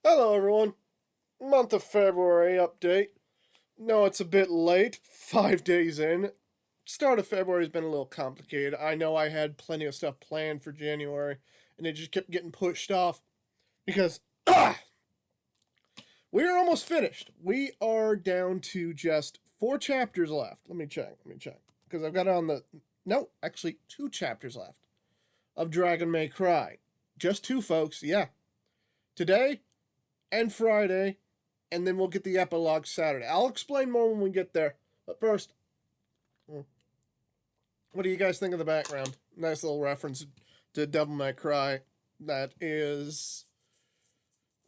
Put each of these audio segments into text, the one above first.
Hello, everyone. Month of February update. No, it's a bit late, 5 days in. Start of February has been a little complicated. I know I had plenty of stuff planned for January, and it just kept getting pushed off because we are almost finished. We are down to just 4 chapters left. Let me check. Because I've got it on the. No, actually, 2 chapters left of Dragon May Cry. Just two, folks. Yeah. Today and Friday, and then we'll get the epilogue Saturday. I'll explain more when we get there. But first, what do you guys think of the background? Nice little reference to Devil May Cry. That is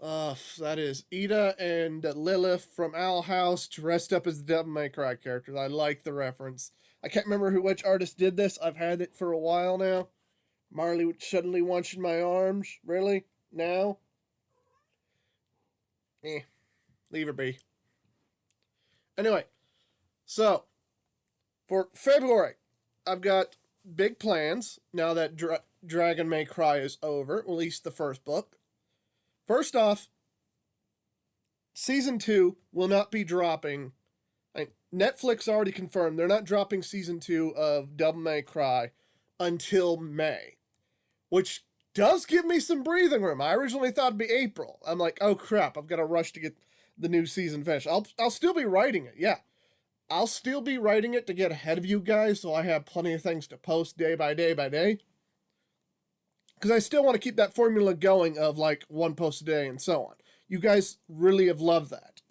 Ida and Lilith from Owl House dressed up as the Devil May Cry characters. I like the reference. I can't remember which artist did this. I've had it for a while now. Marley suddenly wants in my arms. Really? Now? Leave her be. Anyway, so for February, I've got big plans now that Dragon May Cry is over, at least the first book. First off, season 2 will not be dropping. Netflix already confirmed they're not dropping season 2 of Devil May Cry until May, which does give me some breathing room. I originally thought it'd be April. I'm like, oh crap, I've got to rush to get the new season finished. I'll still be writing it, yeah. I'll still be writing it to get ahead of you guys, so I have plenty of things to post day by day by day. Because I still want to keep that formula going of like one post a day and so on. You guys really have loved that.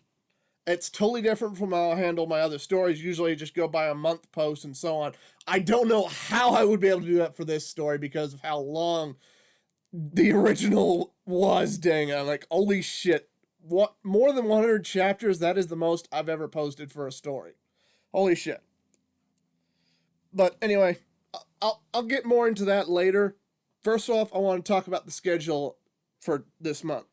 It's totally different from how I handle my other stories. Usually I just go by a month post and so on. I don't know how I would be able to do that for this story because of how long the original was. Dang, I'm like, holy shit. What, more than 100 chapters? That is the most I've ever posted for a story. Holy shit. But anyway, I'll get more into that later. First off, I want to talk about the schedule for this month.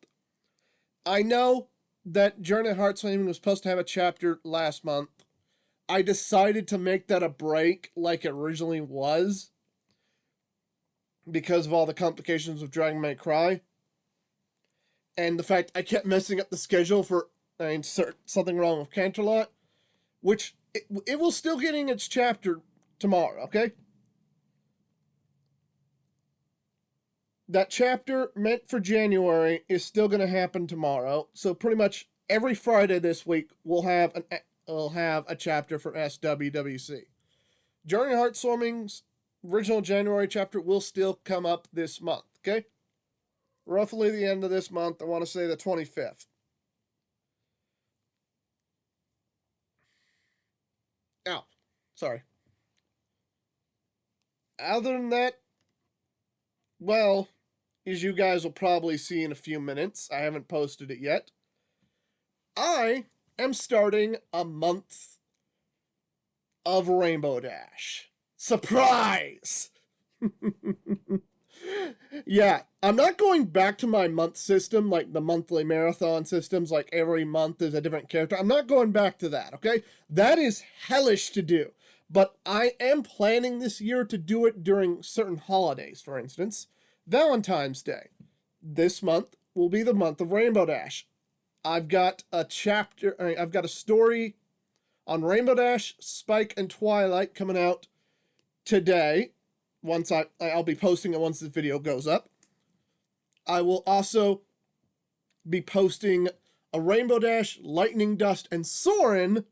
I know that Journey of Heartswing was supposed to have a chapter last month. I decided to make that a break like it originally was because of all the complications with Dragon May Cry. And the fact I kept messing up the schedule for something wrong with Canterlot, which it will still getting its chapter tomorrow, okay? That chapter meant for January is still going to happen tomorrow. So pretty much every Friday this week we'll have a chapter for SWWC. Journey Heartswarming's original January chapter will still come up this month, okay? Roughly the end of this month, I want to say the 25th. Ow, sorry. Other than that, well, as you guys will probably see in a few minutes, I haven't posted it yet. I am starting a month of Rainbow Dash. Surprise! Yeah, I'm not going back to my month system, like the monthly marathon systems, like every month is a different character. I'm not going back to that, okay? That is hellish to do. But I am planning this year to do it during certain holidays, for instance. Valentine's Day. This month will be the month of Rainbow Dash. I've got a story on Rainbow Dash, Spike, and Twilight coming out today. Once I'll be posting it once this video goes up. I will also be posting a Rainbow Dash, Lightning Dust, and Soren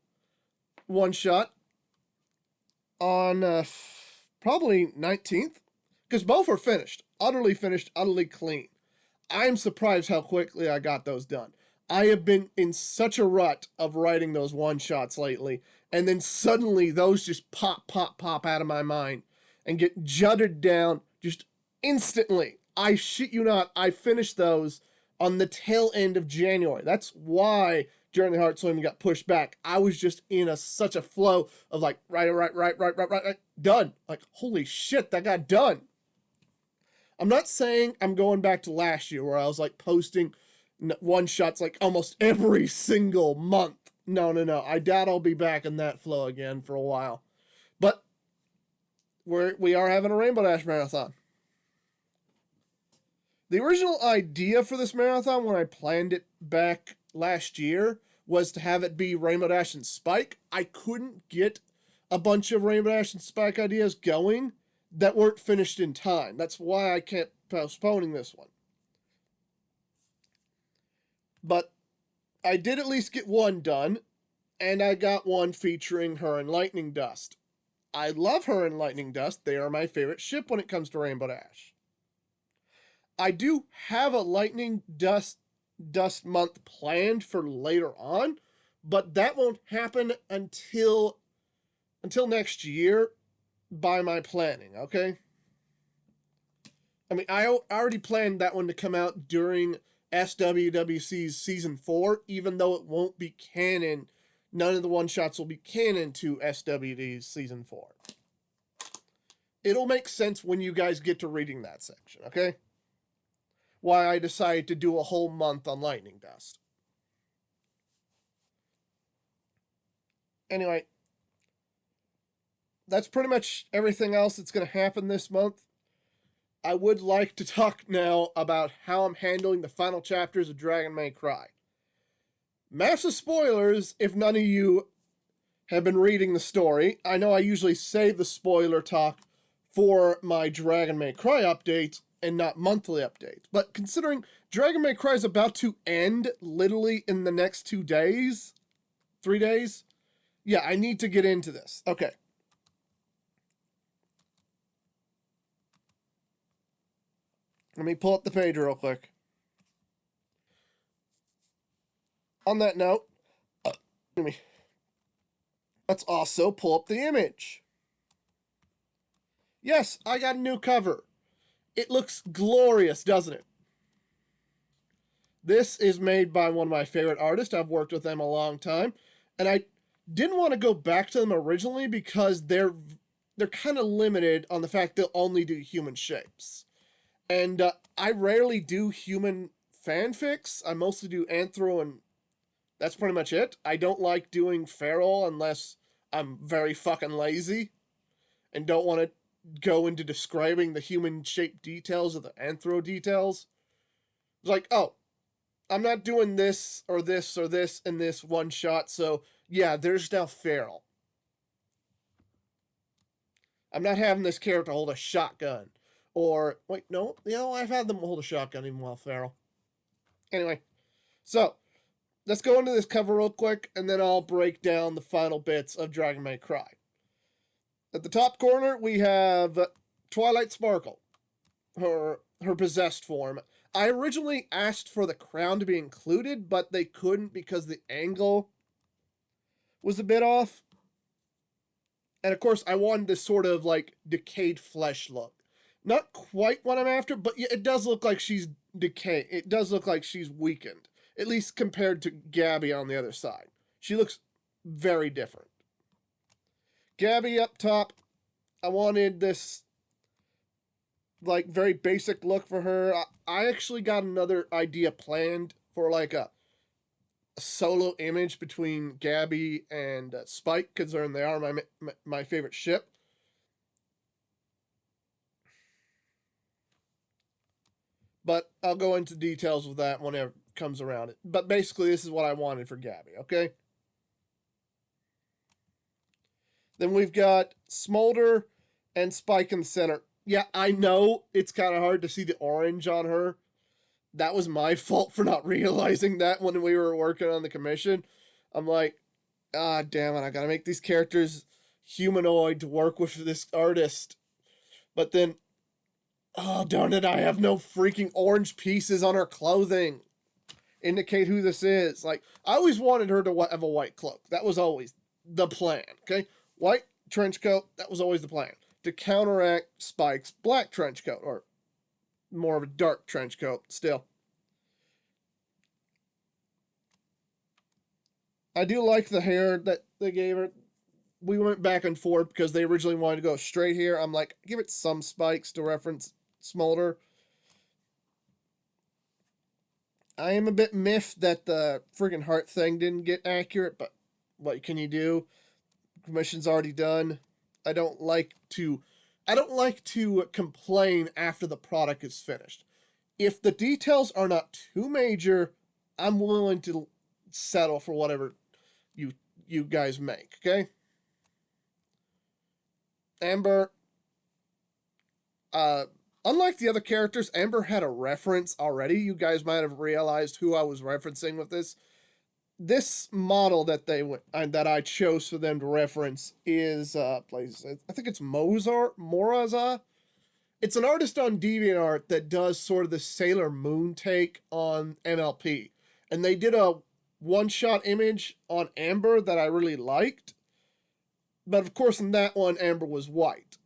one shot on probably 19th, because both are finished, utterly clean. I'm surprised how quickly I got those done. I have been in such a rut of writing those one shots lately, and then suddenly those just pop out of my mind and get jutted down just instantly. I shit you not, I finished those on the tail end of January. That's why Journey Heart Swimming got pushed back. I was just in such a flow of like, right, done. Like, holy shit, that got done. I'm not saying I'm going back to last year where I was like posting one shots like almost every single month. No. I doubt I'll be back in that flow again for a while. But we are having a Rainbow Dash marathon. The original idea for this marathon, when I planned it back last year, was to have it be Rainbow Dash and Spike. I couldn't get a bunch of Rainbow Dash and Spike ideas going that weren't finished in time. That's why I kept postponing this one. But I did at least get one done, and I got one featuring her and Lightning Dust. I love her and Lightning Dust. They are my favorite ship when it comes to Rainbow Dash. I do have a Lightning Dust month planned for later on, but that won't happen until next year by my planning, okay? I mean, I already planned that one to come out during SWWC's Season 4, even though it won't be canon. None of the one-shots will be canon to SWD's Season 4. It'll make sense when you guys get to reading that section, okay? Why I decided to do a whole month on Lightning Dust. Anyway, that's pretty much everything else that's going to happen this month. I would like to talk now about how I'm handling the final chapters of Dragon May Cry. Massive spoilers if none of you have been reading the story. I know I usually save the spoiler talk for my Dragon May Cry updates and not monthly updates. But considering Dragon May Cry is about to end literally in the next 2 days, 3 days, yeah, I need to get into this. Okay. Let me pull up the page real quick. On that note, let's also pull up the image. Yes, I got a new cover. It looks glorious, doesn't it? This is made by one of my favorite artists. I've worked with them a long time. And I didn't want to go back to them originally because they're kind of limited on the fact they'll only do human shapes. And I rarely do human fanfics. I mostly do anthro, and that's pretty much it. I don't like doing feral unless I'm very fucking lazy and don't want to go into describing the human shape details or the anthro details. It's like, oh, I'm not doing this or this or this in this one shot, so yeah, there's now feral. I'm not having this character hold a shotgun. Or, wait, no, I've had them hold a shotgun even while feral. Anyway, so, let's go into this cover real quick, and then I'll break down the final bits of Dragon May Cry. At the top corner, we have Twilight Sparkle, her possessed form. I originally asked for the crown to be included, but they couldn't because the angle was a bit off. And of course, I wanted this sort of like decayed flesh look. Not quite what I'm after, but yeah, it does look like she's decayed. It does look like she's weakened, at least compared to Gabby on the other side. She looks very different. Gabby up top, I wanted this like very basic look for her. I actually got another idea planned for like a solo image between Gabby and Spike, considering they are my favorite ship. But I'll go into details with that whenever it comes around it. But basically, this is what I wanted for Gabby, okay? Then we've got Smolder and Spike in the center. Yeah, I know it's kind of hard to see the orange on her. That was my fault for not realizing that when we were working on the commission. I'm like, ah, damn it, I gotta make these characters humanoid to work with this artist. But then, oh, darn it, I have no freaking orange pieces on her clothing. Indicate who this is. Like, I always wanted her to have a white cloak. That was always the plan, okay? White trench coat, that was always the plan. To counteract Spike's black trench coat, or more of a dark trench coat, still. I do like the hair that they gave her. We went back and forth because they originally wanted to go straight hair. I'm like, give it some spikes to reference Smolder. I am a bit miffed that the freaking heart thing didn't get accurate, but what can you do? Commission's already done. I don't like to complain after the product is finished. if the details are not too major, I'm willing to settle for whatever you guys make, okay? Amber, uh, unlike the other characters, Amber had a reference already. You guys might have realized who I was referencing with this. This model that I chose for them to reference is I think it's Moraza. It's an artist on DeviantArt that does sort of the Sailor Moon take on MLP. And they did a one-shot image on Amber that I really liked. But of course, in that one, Amber was white.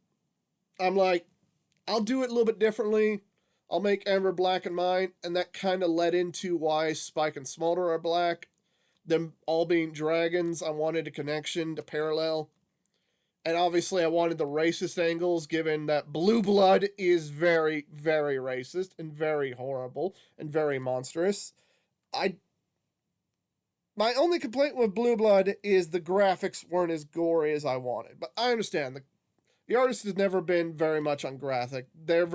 I'm like, I'll do it a little bit differently. I'll make Amber black in mine. And that kind of led into why Spike and Smolder are black. Them all being dragons, I wanted a connection to parallel. And obviously, I wanted the racist angles, given that Blue Blood is very, very racist and very horrible and very monstrous. My only complaint with Blue Blood is the graphics weren't as gory as I wanted. But I understand the artist has never been very much on graphic. They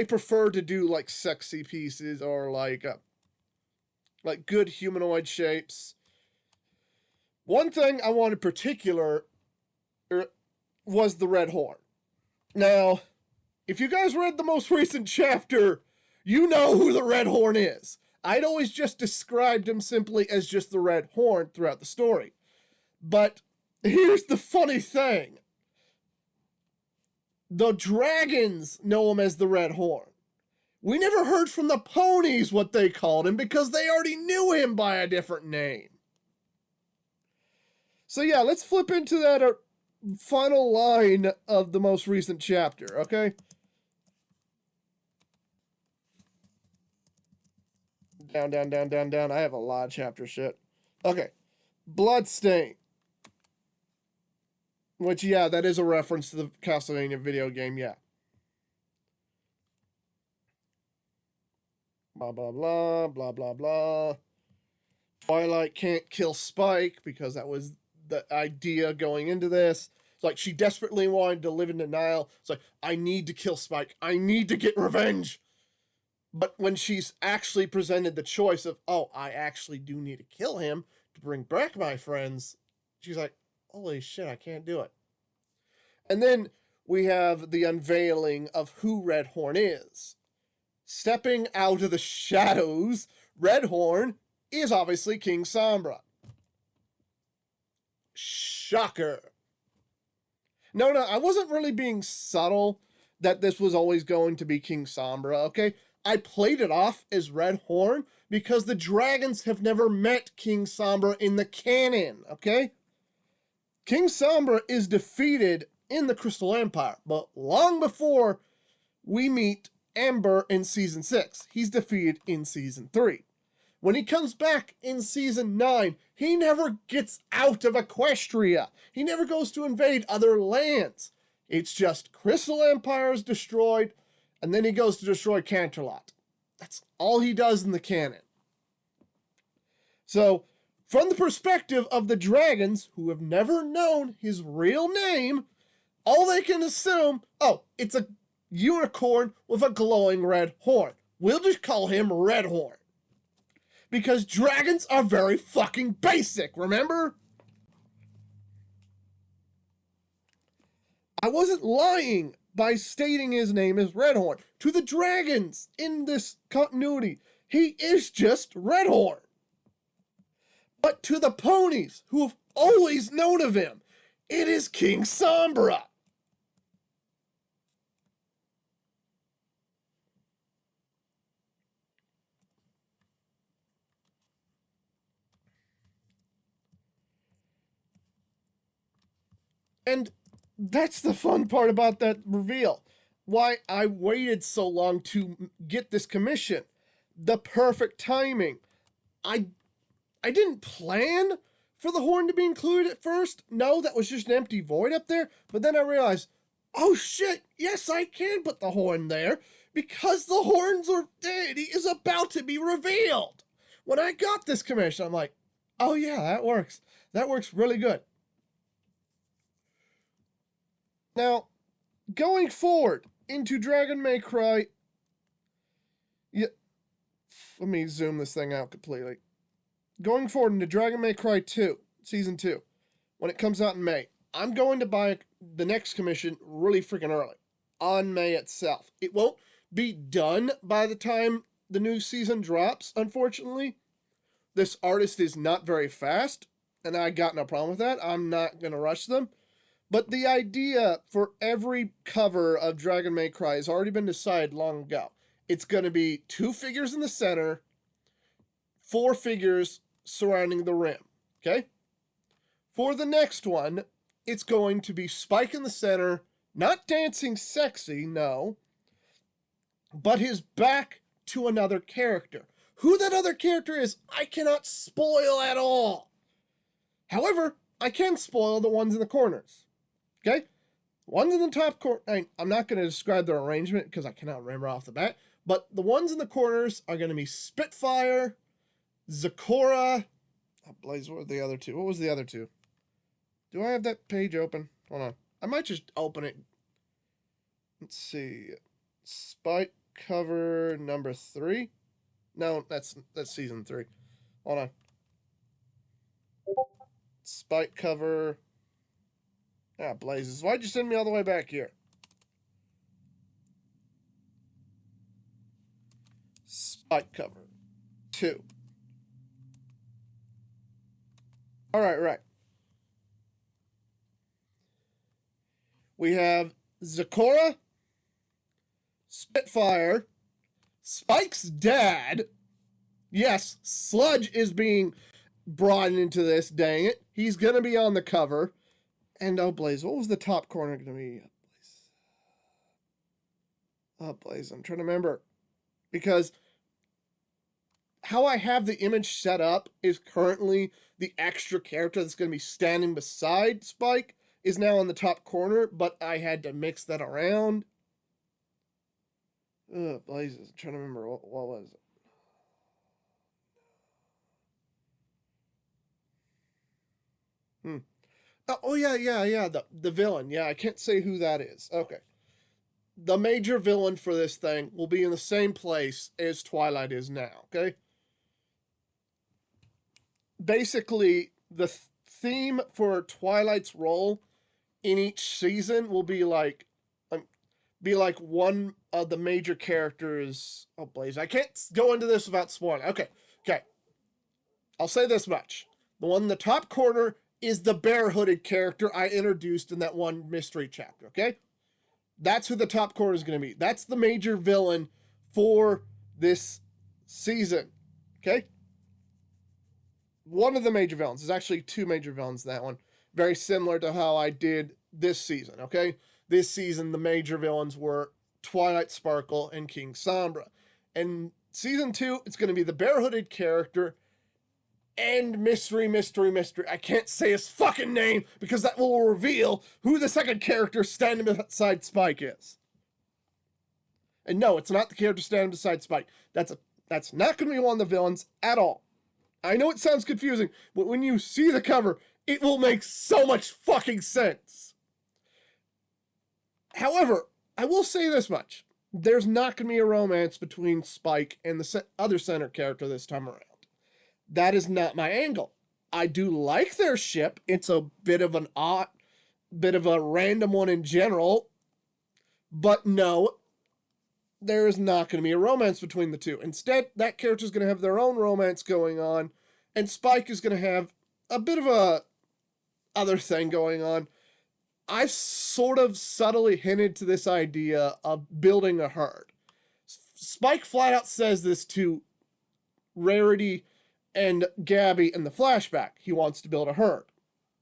prefer to do like sexy pieces or like good humanoid shapes. One thing I wanted particular was the red horn. Now, if you guys read the most recent chapter, you know who the red horn is. I'd always just described him simply as just the red horn throughout the story. But here's the funny thing. The dragons know him as the red horn. We never heard from the ponies what they called him because they already knew him by a different name. So yeah, let's flip into that final line of the most recent chapter, okay? Down, down, down, down, down. I have a lot of chapter shit. Okay. Bloodstain. Which, yeah, that is a reference to the Castlevania video game, yeah. Blah, blah, blah, blah, blah, blah. Twilight can't kill Spike because that was the idea going into this. It's like she desperately wanted to live in denial. It's like, I need to kill Spike. I need to get revenge. But when she's actually presented the choice of, oh, I actually do need to kill him to bring back my friends, she's like, holy shit, I can't do it. And then we have the unveiling of who Red Horn is. Stepping out of the shadows, Red Horn is obviously King Sombra. Shocker. No, I wasn't really being subtle that this was always going to be King Sombra, okay? I played it off as Red Horn because the dragons have never met King Sombra in the canon, okay? King Sombra is defeated in the Crystal Empire, but long before we meet Amber in Season 6. He's defeated in Season 3. When he comes back in Season 9, he never gets out of Equestria. He never goes to invade other lands. It's just Crystal Empire is destroyed, and then he goes to destroy Canterlot. That's all he does in the canon. So, from the perspective of the dragons, who have never known his real name, all they can assume, oh, it's a unicorn with a glowing red horn. We'll just call him Red Horn. Because dragons are very fucking basic, remember? I wasn't lying by stating his name is Red Horn. To the dragons in this continuity, he is just Red Horn. But to the ponies, who have always known of him, it is King Sombra. And that's the fun part about that reveal. Why I waited so long to get this commission. The perfect timing. I didn't plan for the horn to be included at first. No, that was just an empty void up there. But then I realized, oh shit, yes, I can put the horn there because the horns or deity is about to be revealed. When I got this commission, I'm like, oh yeah, that works. That works really good. Now, going forward into Dragon May Cry, let me zoom this thing out completely. Going forward into Dragon May Cry 2, Season 2, when it comes out in May, I'm going to buy the next commission really freaking early, on May itself. It won't be done by the time the new season drops, unfortunately. This artist is not very fast, and I got no problem with that. I'm not going to rush them. But the idea for every cover of Dragon May Cry has already been decided long ago. It's going to be 2 figures in the center, 4 figures surrounding the rim. Okay? For the next one, it's going to be Spike in the center, not dancing sexy, no, but his back to another character. Who that other character is, I cannot spoil at all. However, I can spoil the ones in the corners. Okay? Ones in the top corner, I'm not going to describe their arrangement because I cannot remember off the bat, but the ones in the corners are going to be Spitfire, Zecora. Oh, Blaze, what were the other two? What was the other two? Do I have that page open? Hold on. I might just open it. Let's see. Spike cover number 3. No, that's season 3. Hold on. Spike cover. Ah, blazes. Why'd you send me all the way back here? Spike cover 2. Alright, right. We have Zecora, Spitfire, Spike's dad. Yes, Sludge is being brought into this, dang it. He's going to be on the cover. And oh, Blaze, what was the top corner going to be? Oh, Blaze, I'm trying to remember. Because how I have the image set up is currently the extra character that's going to be standing beside Spike is now on the top corner, but I had to mix that around. Blazes, I'm trying to remember what was it. Oh yeah. The villain. Yeah, I can't say who that is. Okay. The major villain for this thing will be in the same place as Twilight is now. Okay. Basically, the theme for Twilight's role in each season will be like one of the major characters. Oh, Blaze, I can't go into this without spoiling. Okay. I'll say this much: the one in the top corner is the bare-hooded character I introduced in that one mystery chapter. Okay, that's who the top corner is going to be. That's the major villain for this season. Okay. One of the major villains. There's actually 2 major villains in that one. Very similar to how I did this season, okay? This season, the major villains were Twilight Sparkle and King Sombra. And season 2, it's going to be the bare-hooded character and mystery. I can't say his fucking name because that will reveal who the second character standing beside Spike is. And no, it's not the character standing beside Spike. That's not going to be one of the villains at all. I know it sounds confusing, but when you see the cover, it will make so much fucking sense. However, I will say this much. There's not going to be a romance between Spike and the other center character this time around. That is not my angle. I do like their ship. It's a bit of a random one in general. But no, there is not going to be a romance between the two. Instead, that character is going to have their own romance going on, and Spike is going to have a bit of a other thing going on. I've sort of subtly hinted to this idea of building a herd. Spike flat out says this to Rarity and Gabby in the flashback. He wants to build a herd.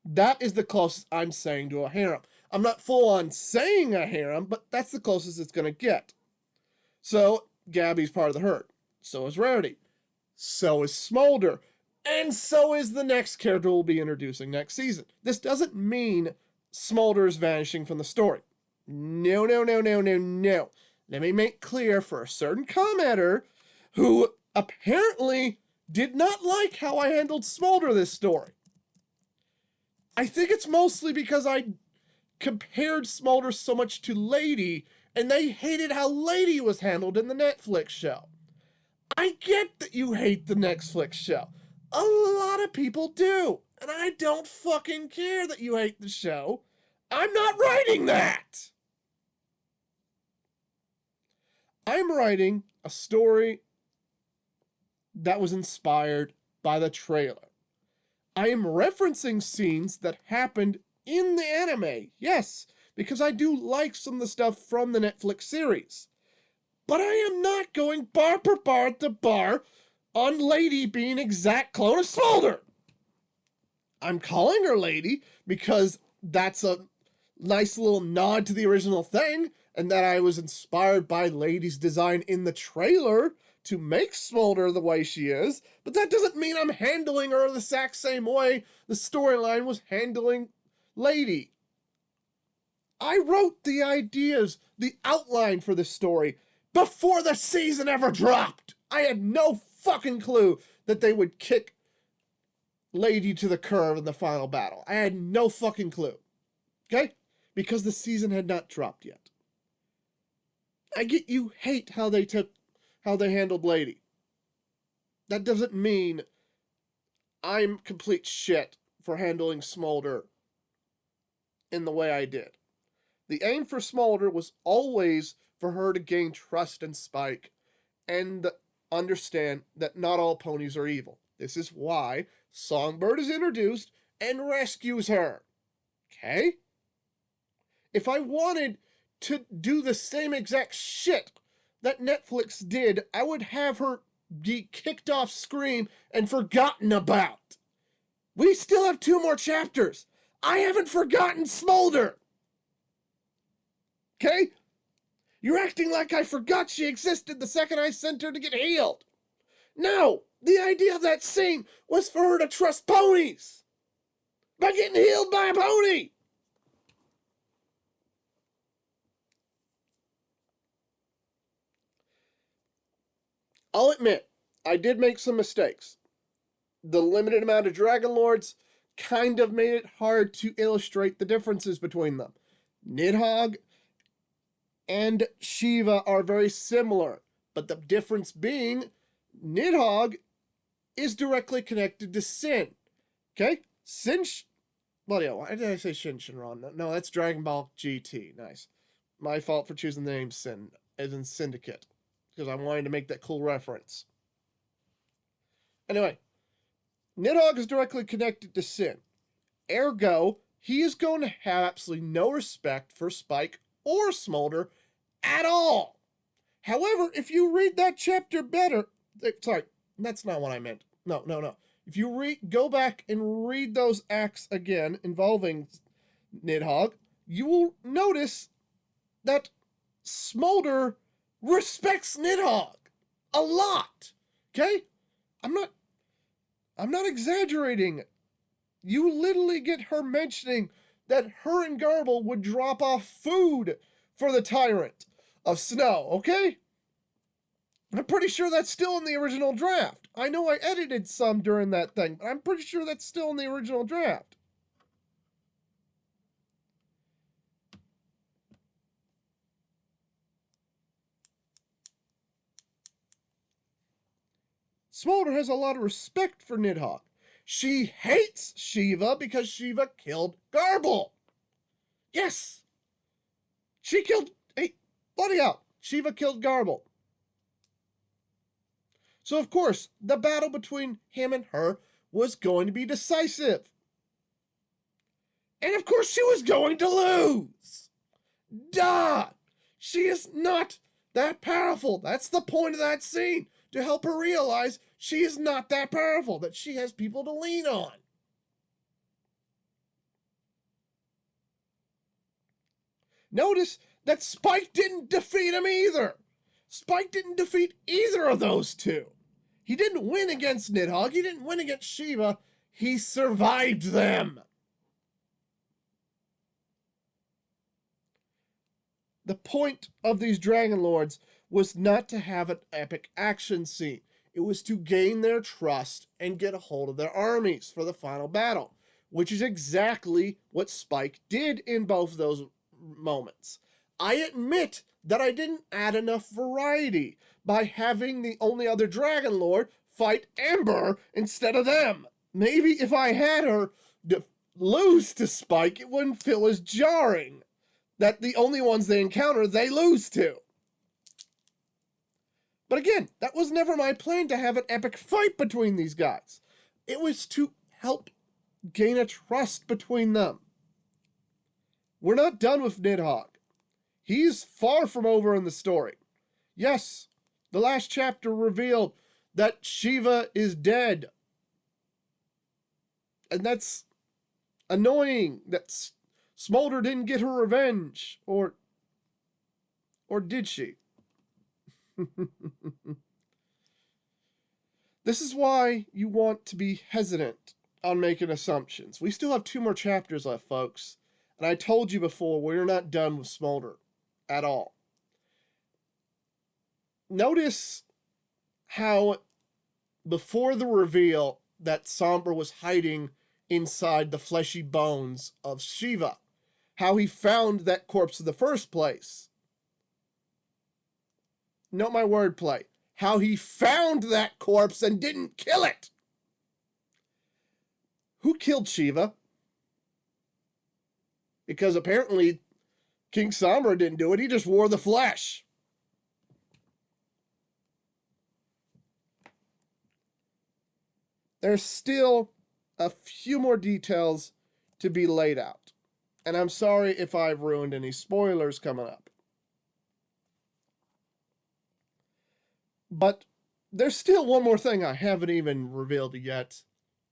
That is the closest I'm saying to a harem. I'm not full on saying a harem, but that's the closest it's going to get. So, Gabby's part of the herd. So is Rarity. So is Smolder. And so is the next character we'll be introducing next season. This doesn't mean Smolder is vanishing from the story. No. Let me make clear for a certain commenter who apparently did not like how I handled Smolder this story. I think it's mostly because I compared Smolder so much to Lady, and they hated how Lady was handled in the Netflix show. I get that you hate the Netflix show. A lot of people do. And I don't fucking care that you hate the show. I'm not writing that. I'm writing a story that was inspired by the trailer. I am referencing scenes that happened in the anime, yes, because I do like some of the stuff from the Netflix series. But I am not going bar per bar to bar on Lady being exact clone of Smolder. I'm calling her Lady because that's a nice little nod to the original thing, and that I was inspired by Lady's design in the trailer to make Smolder the way she is, but that doesn't mean I'm handling her the exact same way the storyline was handling Lady. I wrote the ideas, the outline for this story, before the season ever dropped. I had no fucking clue that they would kick Lady to the curb in the final battle. I had no fucking clue. Okay? Because the season had not dropped yet. I get you hate how they handled Lady. That doesn't mean I'm complete shit for handling Smolder in the way I did. The aim for Smolder was always for her to gain trust in Spike and understand that not all ponies are evil. This is why Songbird is introduced and rescues her. Okay? If I wanted to do the same exact shit that Netflix did, I would have her be kicked off screen and forgotten about. We still have 2 more chapters. I haven't forgotten Smolder. Okay? You're acting like I forgot she existed the second I sent her to get healed. No, the idea of that scene was for her to trust ponies by getting healed by a pony. I'll admit, I did make some mistakes. The limited amount of Dragon Lords kind of made it hard to illustrate the differences between them. Nidhogg and Shiva are very similar, but the difference being Nidhogg is directly connected to Sin. Okay? Why did I say Shinron? No, that's Dragon Ball GT. Nice. My fault for choosing the name Sin, as in Syndicate, because I wanted to make that cool reference. Anyway, Nidhogg is directly connected to Sin. Ergo, he is going to have absolutely no respect for Spike or Smolder at all. However, if you read that chapter better, sorry, that's not what I meant. No. If you go back and read those acts again involving Nidhogg, you will notice that Smolder respects Nidhogg a lot. Okay? I'm not exaggerating. You literally get her mentioning that her and Garble would drop off food for the Tyrant of Snow, okay? I'm pretty sure that's still in the original draft. I know I edited some during that thing, but I'm pretty sure that's still in the original draft. Smolder has a lot of respect for Nidhogg. She hates Shiva because Shiva killed Garble. Yes! She killed... Hey, bloody hell. Shiva killed Garble. So, of course, the battle between him and her was going to be decisive. And, of course, she was going to lose. Duh! She is not that powerful. That's the point of that scene. To help her realize she is not that powerful, that she has people to lean on. Notice that Spike didn't defeat him either. Spike didn't defeat either of those two. He didn't win against Nidhogg. He didn't win against Shiva. He survived them. The point of these Dragon Lords was not to have an epic action scene. It was to gain their trust and get a hold of their armies for the final battle, which is exactly what Spike did in both of those moments. I admit that I didn't add enough variety by having the only other Dragon Lord fight Ember instead of them. Maybe if I had her lose to Spike, it wouldn't feel as jarring that the only ones they encounter, they lose to. But again, that was never my plan to have an epic fight between these guys. It was to help gain a trust between them. We're not done with Nidhogg. He's far from over in the story. Yes, the last chapter revealed that Shiva is dead. And that's annoying that Smolder didn't get her revenge. Or did she? This is why you want to be hesitant on making assumptions. We still have 2 more chapters left, folks. And I told you before, we're not done with Smolder at all. Notice how before the reveal that Sombra was hiding inside the fleshy bones of Shiva, how he found that corpse in the first place. Note my wordplay. How he found that corpse and didn't kill it. Who killed Shiva? Because apparently King Sombra didn't do it. He just wore the flesh. There's still a few more details to be laid out. And I'm sorry if I've ruined any spoilers coming up. But there's still one more thing I haven't even revealed yet,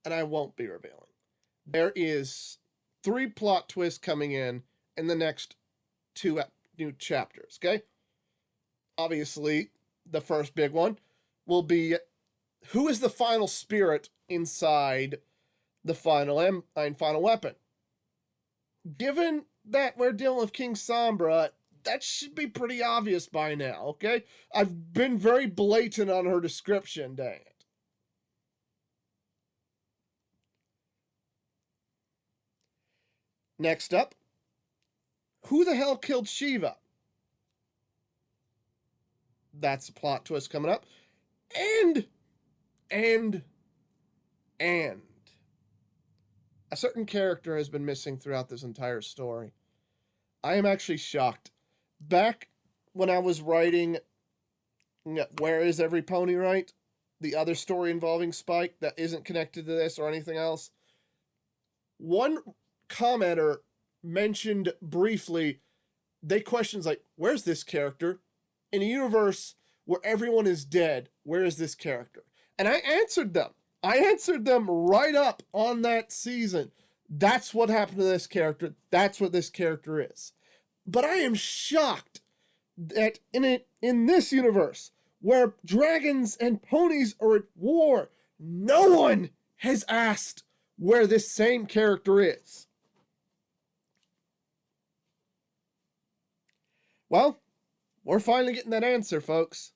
and I won't be revealing. There is 3 plot twists coming in the next 2 new chapters, okay? Obviously, the first big one will be who is the final spirit inside the final weapon. Given that we're dealing with King Sombra, that should be pretty obvious by now, okay? I've been very blatant on her description, dang it. Next up, who the hell killed Shiva? That's a plot twist coming up. And a certain character has been missing throughout this entire story. I am actually shocked. Back when I was writing Where Is Every Pony Right? The other story involving Spike that isn't connected to this or anything else. One commenter mentioned briefly, they questions like, where's this character? In a universe where everyone is dead, where is this character? And I answered them. I answered them right up on that season. That's what happened to this character. That's what this character is. But I am shocked that in this universe, where dragons and ponies are at war, no one has asked where this same character is. Well, we're finally getting that answer, folks.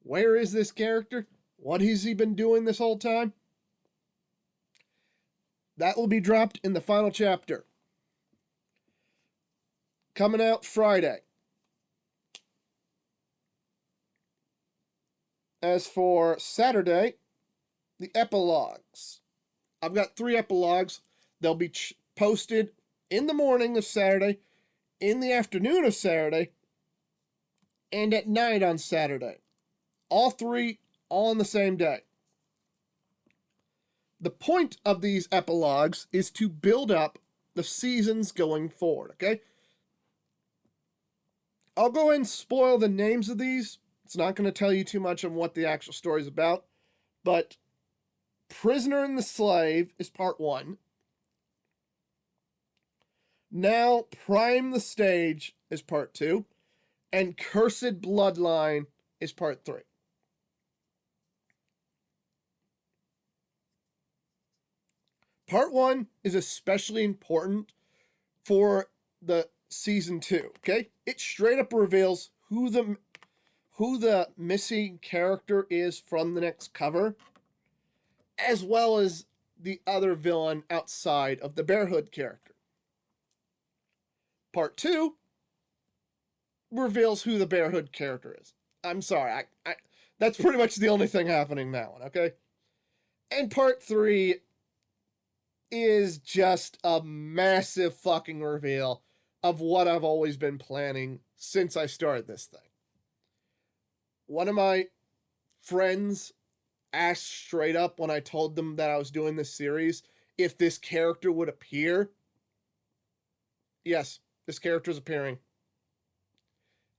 Where is this character? What has he been doing this whole time? That will be dropped in the final chapter. Coming out Friday. As for Saturday, the epilogues. I've got 3 epilogues. They'll be posted in the morning of Saturday, in the afternoon of Saturday, and at night on Saturday. All 3 all on the same day. The point of these epilogues is to build up the seasons going forward, okay? I'll go ahead and spoil the names of these. It's not going to tell you too much on what the actual story is about, but Prisoner and the Slave is part 1. Now Prime the Stage is part 2, and Cursed Bloodline is part 3. Part 1 is especially important for the season 2, okay? It straight up reveals who the missing character is from the next cover, as well as the other villain outside of the Bear Hood character. Part 2 reveals who the Bear Hood character is. I'm sorry, that's pretty much the only thing happening in that one, okay? And part 3 is just a massive fucking reveal of what I've always been planning since I started this thing. One of my friends asked straight up when I told them that I was doing this series if this character would appear. Yes, this character is appearing.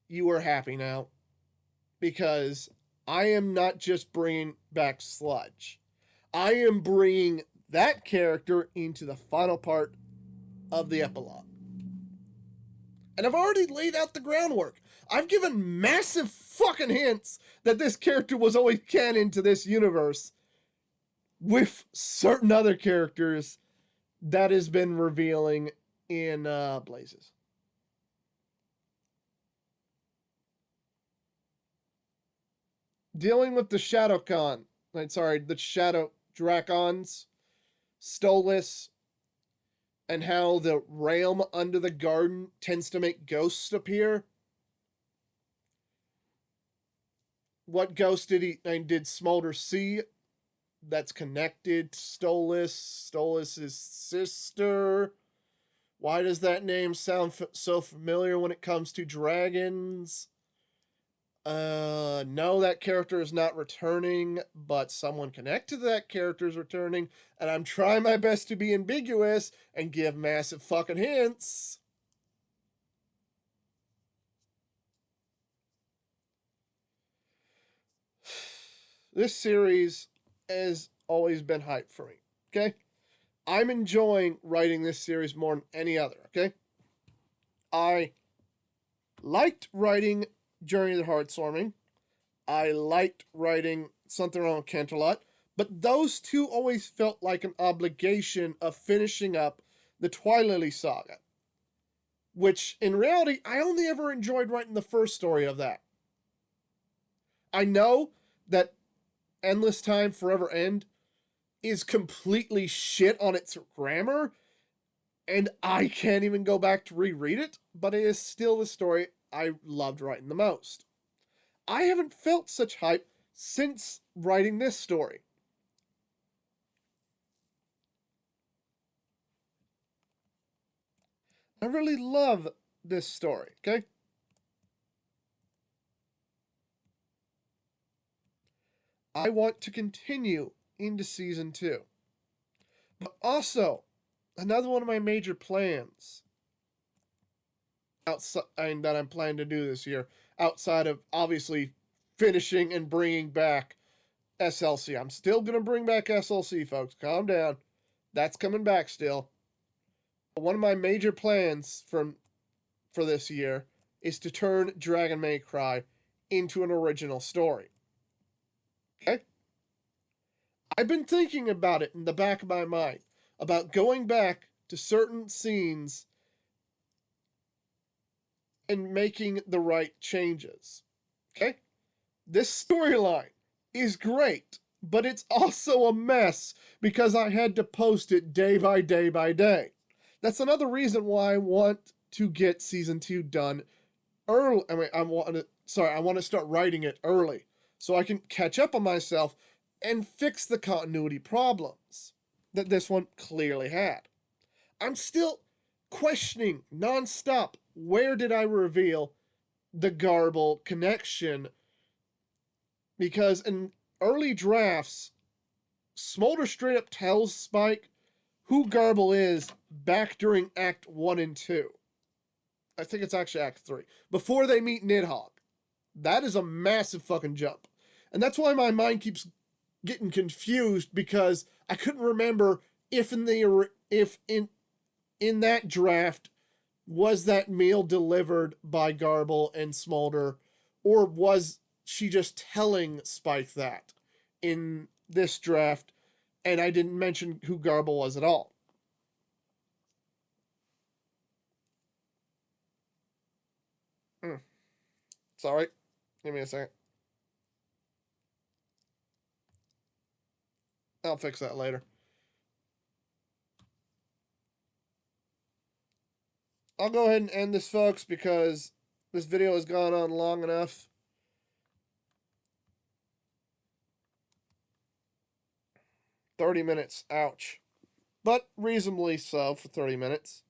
You are happy now, because I am not just bringing back Sludge. I am bringing that character into the final part of the epilogue. And I've already laid out the groundwork. I've given massive fucking hints that this character was always canon to this universe with certain other characters that has been revealing in Blazes. Dealing with the Shadowcon, the Shadow Dracons, Stolas, and how the realm under the garden tends to make ghosts appear. What ghost did Smolder see that's connected to Stolas? Stolas' sister. Why does that name sound so familiar when it comes to dragons? No, that character is not returning, but someone connected to that character is returning, and I'm trying my best to be ambiguous and give massive fucking hints. This series has always been hype for me, okay? I'm enjoying writing this series more than any other, okay? I liked writing Journey to the Heartswarming. I liked writing Something Wrong with Canterlot, but those two always felt like an obligation of finishing up the Twilily saga, which in reality, I only ever enjoyed writing the first story of that. I know that Endless Time Forever End is completely shit on its grammar, and I can't even go back to reread it, but it is still the story I loved writing the most. I haven't felt such hype since writing this story. I really love this story, okay? I want to continue into season 2. But also, another one of my major plans outside that I'm planning to do this year, outside of obviously finishing and bringing back SLC. I'm still going to bring back SLC, folks. Calm down. That's coming back still. One of my major plans for this year is to turn Dragon May Cry into an original story. Okay? I've been thinking about it in the back of my mind, about going back to certain scenes and making the right changes. Okay? This storyline is great, but it's also a mess because I had to post it day by day by day. That's another reason why I want to get season 2 done early. I want to start writing it early so I can catch up on myself and fix the continuity problems that this one clearly had. I'm still questioning nonstop, where did I reveal the Garble connection? Because in early drafts, Smolder straight up tells Spike who Garble is back during Act 1 and 2. I think it's actually Act 3. Before they meet Nidhogg. That is a massive fucking jump. And that's why my mind keeps getting confused, because I couldn't remember if in that draft was that meal delivered by Garble and Smolder, or was she just telling Spike that in this draft, and I didn't mention who Garble was at all. Sorry. Give me a second. I'll fix that later. I'll go ahead and end this, folks, because This video has gone on long enough. $30. Ouch. But reasonably so for 30 minutes.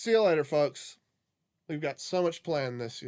See you later, folks. We've got so much planned this